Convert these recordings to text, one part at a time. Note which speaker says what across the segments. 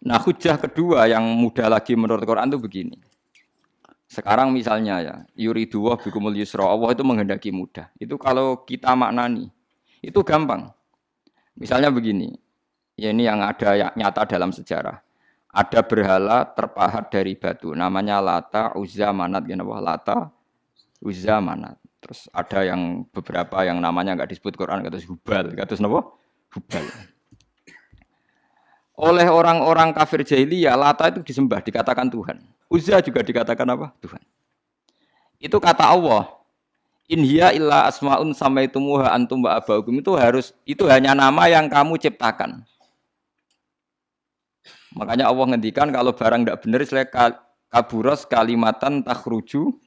Speaker 1: Nah, hujah kedua yang mudah lagi menurut Quran itu begini. Sekarang misalnya ya, yuridu wa bikumul yusra, Allah itu menghendaki mudah. Itu kalau kita maknani, itu gampang. Misalnya begini, ya ini yang ada ya, nyata dalam sejarah. Ada berhala terpahat dari batu, namanya Lata, Uzza, Manat, gitu, Lata, Uzza, Manat. Terus ada yang beberapa yang namanya nggak disebut Quran, kata Hubal, kata apa? Hubal. Oleh orang-orang kafir jahiliyah, Lata itu disembah, dikatakan Tuhan. Uzza juga dikatakan apa? Tuhan. Itu kata Allah. In hiya illa asmaun samaitumuha antum wa abaukum, itu hanya nama yang kamu ciptakan. Makanya Allah ngendikan kalau barang tidak benar istilah kaburos kalimatan takhruju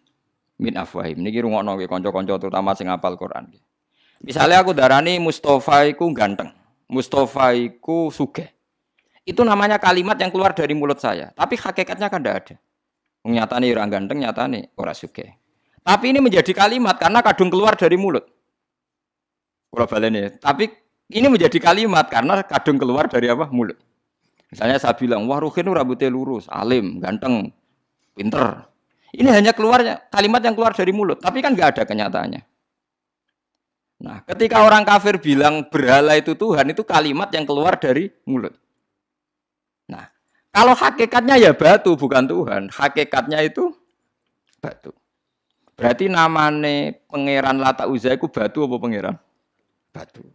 Speaker 1: min afwahim. Niki rungokno nggih kanca-kanca terutama sing hafal Quran. Misalnya aku darani Mustafa iku ganteng, Mustafa iku sugih. Itu namanya kalimat yang keluar dari mulut saya, tapi hakikatnya kan tidak ada. Nyatane ora ganteng, nyatane ora sugih. Tapi ini menjadi kalimat karena kadung keluar dari mulut. Kula baleni. Tapi ini menjadi kalimat karena kadung keluar dari apa? Mulut. Misalnya saya bilang, wah Ruhin rambutnya lurus, alim, ganteng, pinter. Ini hanya keluarnya kalimat yang keluar dari mulut, tapi kan nggak ada kenyataannya. Nah, ketika orang kafir bilang berhala itu Tuhan, itu kalimat yang keluar dari mulut. Nah, kalau hakikatnya ya batu, bukan Tuhan. Hakikatnya itu batu. Berarti namane pangeran Lata Uzza itu batu apa pangeran? Batu.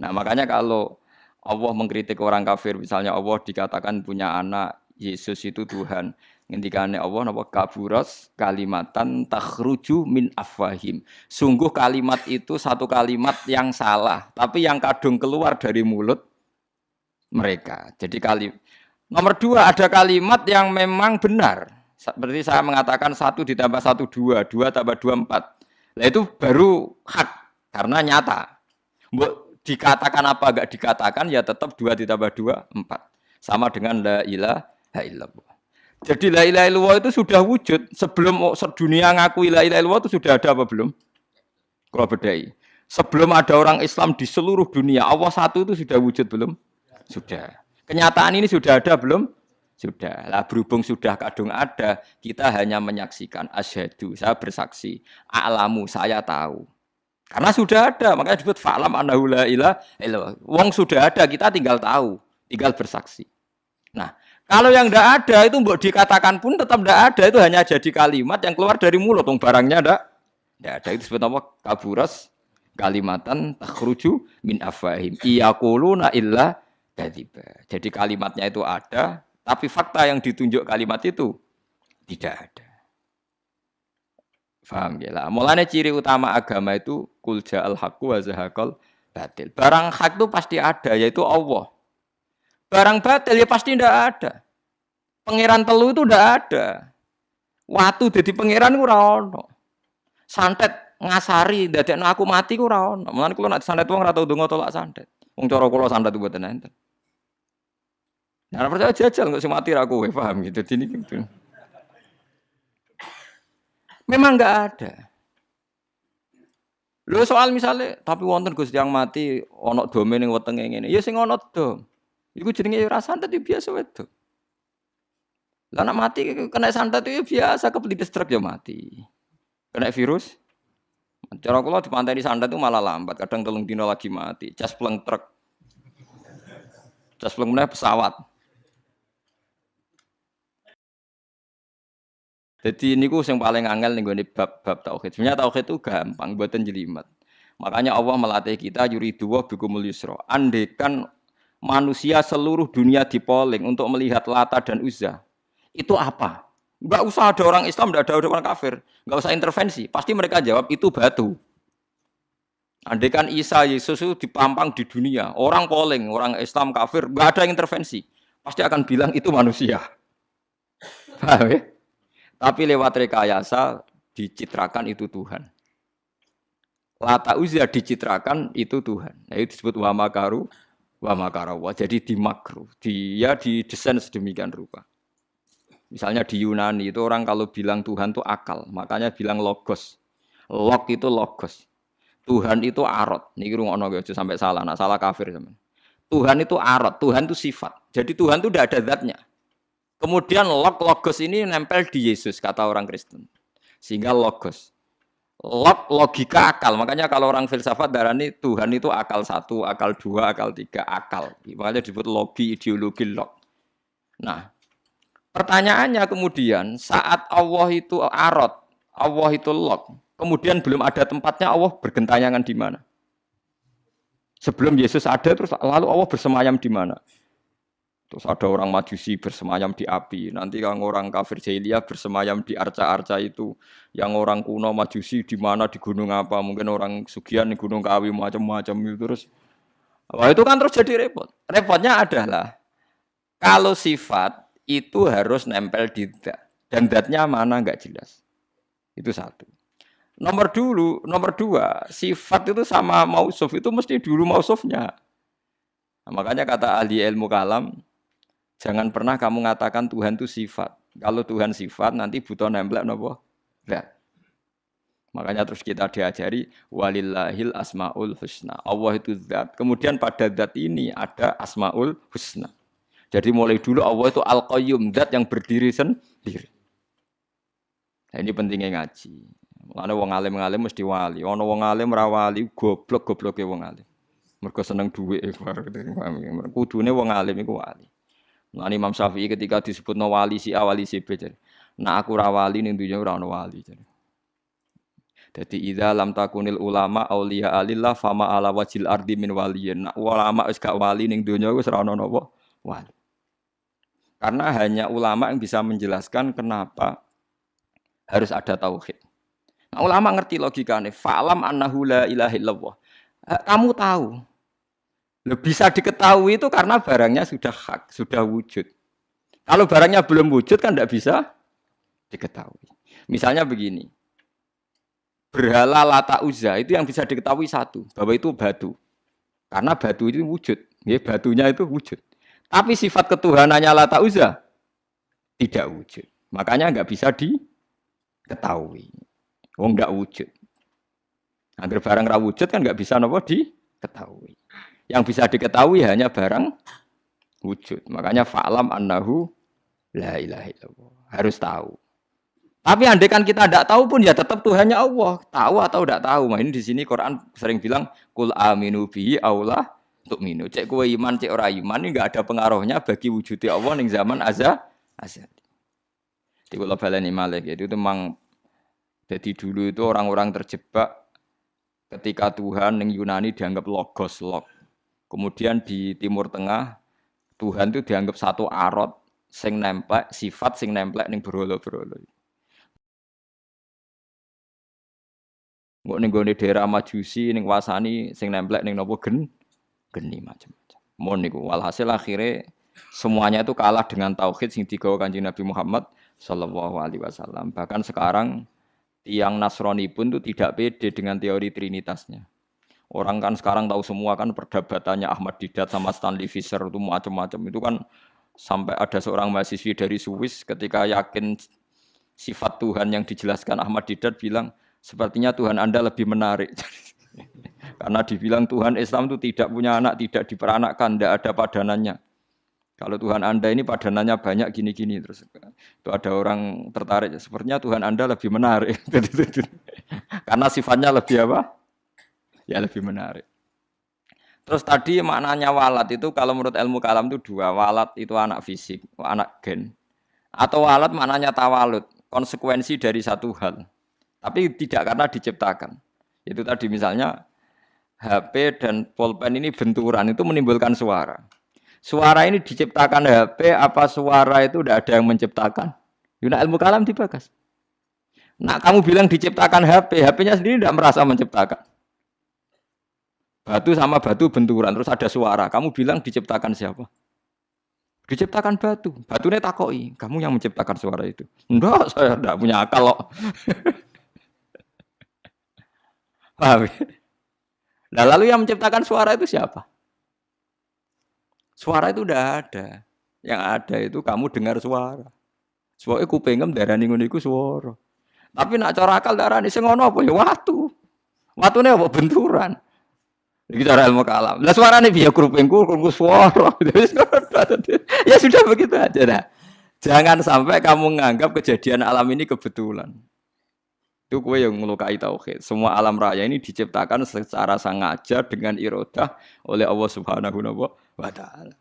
Speaker 1: Nah, makanya kalau Allah mengkritik orang kafir, misalnya Allah dikatakan punya anak, Yesus itu Tuhan. Ngendikane Allah napa kaburas kalimatan takhruju min afwahim. Sungguh kalimat itu satu kalimat yang salah, tapi yang kadung keluar dari mulut mereka. Jadi nomor dua ada kalimat yang memang benar. Seperti saya mengatakan 1 ditambah 1 2, 2 tambah 2 4. Nah itu baru hak karena nyata. Dikatakan apa enggak dikatakan ya tetap 2 ditambah 2 4. Sama dengan la ilaha illallah. Jadi la ilaha illallah itu sudah wujud sebelum dunia ngakui la ilaha illallah itu sudah ada apa belum? Kalau bedai. Sebelum ada orang Islam di seluruh dunia, Allah satu itu sudah wujud belum? Sudah. Kenyataan ini sudah ada belum? Sudah. Lah berhubung sudah kadung ada, kita hanya menyaksikan asyhadu, saya bersaksi, a'lamu, saya tahu. Karena sudah ada, makanya disebut fa'lam annahu la ilaha illallah. Wong sudah ada, kita tinggal tahu, tinggal bersaksi. Nah, kalau yang tidak ada itu mbok dikatakan pun tetap tidak ada, itu hanya jadi kalimat yang keluar dari mulut, wong barangnya tidak ada. Itu disebut apa? Kaburas kalimatan takhruju min afwahim. Iyaquluna illa kadziba. Jadi kalimatnya itu ada, tapi fakta yang ditunjuk kalimat itu tidak ada. Faham ya lah. Mulanya ciri utama agama itu kul ja'al haqqu wa zahaqal batil. Barang hak itu pasti ada, yaitu Allah. Barang batil ya pasti tidak ada. Pangeran telu itu tidak ada. Watu jadi pangeran ku ora ono. Santet ngasari dadekno aku mati ku ora ono. Mulane kula nek santet wong ora tau ndonga tolak santet. Wong cara kula santet mboten enten. Nah, percaya jajal nggak sih mati aku, paham gitu. Jadi gitu. Memang nggak ada. Lho soal misalnya, tapi wonten Gusti yang mati, ono dome ning wetenge ngene. Ya sing ono dom. Iku jenenge ya santet biasa wedok. Lah nek mati kena santet itu biasa kepelitis truk ya mati. Kena virus. Cara kula dipanteni santet itu malah lambat, kadang 3 dina lagi mati. Cas pleng truk. Cas pleng meneh pesawat. Jadi niku yang paling angel nih gue bab tauhid. Sebenarnya tauhid itu gampang, buatan jelimet. Makanya Allah melatih kita yuridu wa bikumul yusra. Andekan manusia seluruh dunia dipoling untuk melihat Lata dan Uzza, itu apa? Enggak usah ada orang Islam, enggak ada orang kafir, enggak usah intervensi. Pasti mereka jawab itu batu. Andekan Isa Yesus itu dipampang di dunia, orang poling, orang Islam kafir, enggak ada intervensi. Pasti akan bilang itu manusia. Paham ya? Tapi lewat rekayasa dicitrakan itu Tuhan. Lata Uzza dicitrakan itu Tuhan. Nah, itu disebut wa makaru wa makarawa. Jadi dimakru. Dia didesain sedemikian rupa. Misalnya di Yunani itu orang kalau bilang Tuhan itu akal, makanya bilang logos. Log itu logos. Tuhan itu arot. Niki rungokno aja sampai salah. Nah, salah kafir sampean. Tuhan itu arot, Tuhan itu sifat. Jadi Tuhan itu tidak ada zatnya. Kemudian logos ini nempel di Yesus, kata orang Kristen. Sehingga logos. Logika akal. Makanya kalau orang filsafat darani Tuhan itu akal 1, akal 2, akal 3, akal. Makanya disebut logi, ideologi, log. Nah, pertanyaannya kemudian saat Allah itu arot, Allah itu log, kemudian belum ada tempatnya, Allah bergentayangan di mana? Sebelum Yesus ada terus lalu Allah bersemayam di mana? Terus ada orang Majusi bersemayam di api. Nanti kalau orang kafir jahiliyah bersemayam di arca-arca itu. Yang orang kuno Majusi di mana, di gunung apa? Mungkin orang Sugihan di gunung Kawi macam-macam itu terus. Wah, itu kan terus jadi repot. Repotnya adalah kalau sifat itu harus nempel di zat. Dan zatnya mana nggak jelas. Itu satu. Nomor dua, sifat itu sama mausuf itu mesti dulu mausufnya. Nah, makanya kata ahli ilmu kalam, jangan pernah kamu mengatakan Tuhan itu sifat. Kalau Tuhan sifat nanti butuh nempel napa? Zat. Makanya terus kita diajari walillahil asmaul husna. Allah itu zat. Kemudian pada zat ini ada asmaul husna. Jadi mulai dulu Allah itu al-qayyum, zat yang berdiri sendiri. Nah, ini pentingnya ngaji. Mulane wong alim-alim mesti wali. Ana wong alim ra wali, goblok-gobloke wong alim. Mergo seneng dhuwit. Kudune wong alim iku wali. Mulane Imam Syafi'i ketika disebutno wali si A wali si B. Nah aku ra wali ning dunya ora ana wali. Dadi idza lam takunil ulama auliya alillah fama ala wajil ardi min waliyin. Nah, ulama wis gak wali ning dunya wis ora ana napa wali. Karena hanya ulama yang bisa menjelaskan kenapa harus ada tauhid. Nah, ulama ngerti logikanya. Fa'lam annahu la ilaha illallah. Kamu tahu. Bisa diketahui itu karena barangnya sudah hak, sudah wujud. Kalau barangnya belum wujud kan tidak bisa diketahui. Misalnya begini. Berhala Lata Uzza itu yang bisa diketahui satu. Bahwa itu batu. Karena batu itu wujud. Ya, batunya itu wujud. Tapi sifat ketuhanannya Lata Uzza tidak wujud. Makanya nggak bisa diketahui. Wong nggak wujud. Agar barang ra wujud kan nggak bisa nopo diketahui. Yang bisa diketahui hanya barang wujud. Makanya fa'lam annahu la ilaha illallah. Harus tahu. Tapi andai kan kita tidak tahu pun ya tetap Tuhannya Allah. Tahu atau tidak tahu. Nah, ini di sini Quran sering bilang kul aminu bihi aula tu'minu. Cek kowe iman, cek ora iman ini enggak ada pengaruhnya bagi wujudnya Allah ning zaman azali. Di kula baleni malih itu memang jadi dulu itu orang-orang terjebak ketika Tuhan yang Yunani dianggap logos, log. Kemudian di Timur Tengah Tuhan itu dianggap satu arot sing nemplek, sifat sing nemplek ning berhala-berhala. Engko ning gone daerah Majusi ning wasani sing nemplek ning napa geni macam-macam. Mon niku walhasil akhirnya semuanya itu kalah dengan tauhid sing digawa Kanjeng Nabi Muhammad sallallahu alaihi wasallam. Bahkan sekarang tiang Nasrani pun itu tidak pede dengan teori trinitasnya. Orang kan sekarang tahu semua kan perdebatannya Ahmad Didat sama Stanley Fischer itu macam-macam. Itu kan sampai ada seorang mahasiswi dari Swiss ketika yakin sifat Tuhan yang dijelaskan Ahmad Didat bilang, sepertinya Tuhan Anda lebih menarik. Karena dibilang Tuhan Islam itu tidak punya anak, tidak diperanakkan, tidak ada padanannya. Kalau Tuhan Anda ini padanannya banyak gini-gini terus itu ada orang tertarik. Sepertinya Tuhan Anda lebih menarik. Karena sifatnya lebih apa? Ya lebih menarik. Terus tadi maknanya walat itu kalau menurut ilmu kalam itu dua. Walat itu anak fisik, anak gen. Atau walat maknanya tawalud, konsekuensi dari satu hal. Tapi tidak karena diciptakan. Itu tadi misalnya HP dan pulpen ini benturan itu menimbulkan suara. Suara ini diciptakan HP, apa suara itu tidak ada yang menciptakan? Yuna ilmu kalam dibakas. Nah kamu bilang diciptakan HP, HP-nya sendiri tidak merasa menciptakan. Batu sama batu benturan, terus ada suara. Kamu bilang diciptakan siapa? Diciptakan batu. Batunya takoi, kamu yang menciptakan suara itu. Enggak, saya tidak punya akal loh. Paham? Nah lalu yang menciptakan suara itu siapa? Suara itu udah ada. Yang ada itu kamu dengar suara. Soalnya kupingem darani ngono iku suara. Tapi nak cara akal darani sing ngono apa ya watu. Watune apa benturan. Iki cara ilmu kalam. Lah suarane piye krupingku suara. Ya sudah begitu aja dah. Jangan sampai kamu menganggap kejadian alam ini kebetulan. Itu kue yang melukai tauhid. Semua alam raya ini diciptakan secara sengaja dengan irodah oleh Allah Subhanahu wa taala.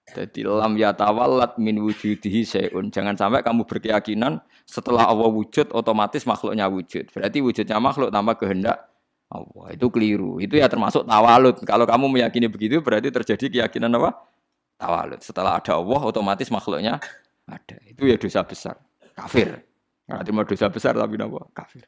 Speaker 1: Jadi lam yatawallat min wujudihi syai'un. Jangan sampai kamu berkeyakinan setelah Allah wujud otomatis makhluknya wujud. Berarti wujudnya makhluk tanpa kehendak Allah. Itu keliru. Itu ya termasuk tawalud. Kalau kamu meyakini begitu berarti terjadi keyakinan apa? Tawalud. Setelah ada Allah otomatis makhluknya ada. Itu ya dosa besar. Kafir. Nah, terima dosa besar tapi apa? Kafir.